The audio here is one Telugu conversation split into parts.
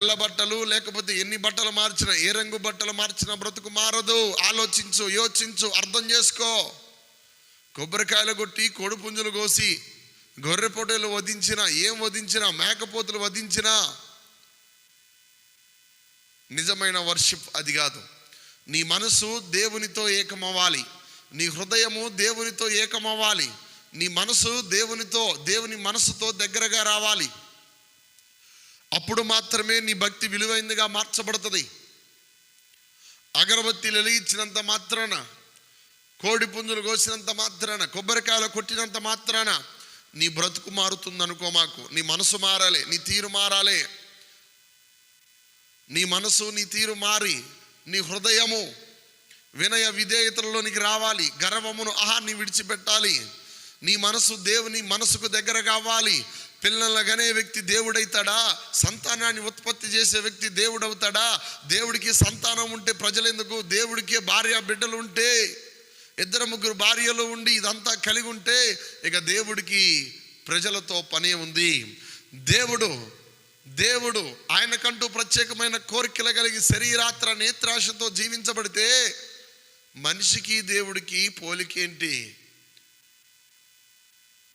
తెల్ల బట్టలు లేకపోతే ఎన్ని బట్టలు మార్చినా, ఏ రంగు బట్టలు మార్చినా బ్రతుకు మారదు. ఆలోచించు, యోచించు, అర్థం చేసుకో. కొబ్బరికాయలు కొట్టి, కోడిపుంజులు కోసి, గొర్రె పొట్టేలు వధించినా, ఏం వధించినా, మేకపోతులు వధించినా నిజమైన వర్షిప్ అది కాదు. నీ మనసు దేవునితో ఏకమవ్వాలి, నీ హృదయము దేవునితో ఏకమవ్వాలి, నీ మనసు దేవుని మనసుతో దగ్గరగా రావాలి. అప్పుడు మాత్రమే నీ భక్తి విలువైందిగా మార్చబడుతుంది. అగరబత్తి వెలిగించినంత మాత్రాన, కోడి పుంజులు కోసినంత మాత్రాన, కొబ్బరికాయలు కొట్టినంత మాత్రాన నీ బ్రతుకు మారుతుంది అనుకో మాకు. నీ మనసు మారాలి, నీ తీరు మారాలి. నీ మనసు, నీ తీరు మారి నీ హృదయము వినయ విధేయతలలోనికి రావాలి. గర్వమును అహాన్ని విడిచిపెట్టాలి. నీ మనసు దేవుని మనసుకు దగ్గర కావాలి. పిల్లలను కనే వ్యక్తి దేవుడవుతాడా? సంతానాన్ని ఉత్పత్తి చేసే వ్యక్తి దేవుడవుతాడా? దేవుడికి సంతానం ఉంటే ప్రజలెందుకు? దేవుడికి భార్య బిడ్డలు ఉంటే, 2-3 భార్యలు ఉండి ఇదంతా కలిగి ఉంటే ఇక దేవుడికి ప్రజలతో పనే ఉంది. దేవుడు ఆయనకంటూ ప్రత్యేకమైన కోరికలు కలిగి శరీరాత్ర నేత్రాశతో జీవించబడితే మనిషికి దేవుడికి పోలికేంటి?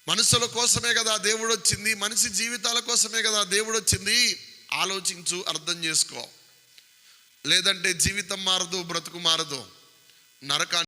మనుషుల కోసమే కదా దేవుడు వచ్చింది, మనిషి జీవితాల కోసమే కదా దేవుడు వచ్చింది. ఆలోచించు, అర్థం చేసుకో. లేదంటే జీవితం మారదు, బ్రతుకు మారదు, నరకాన్ని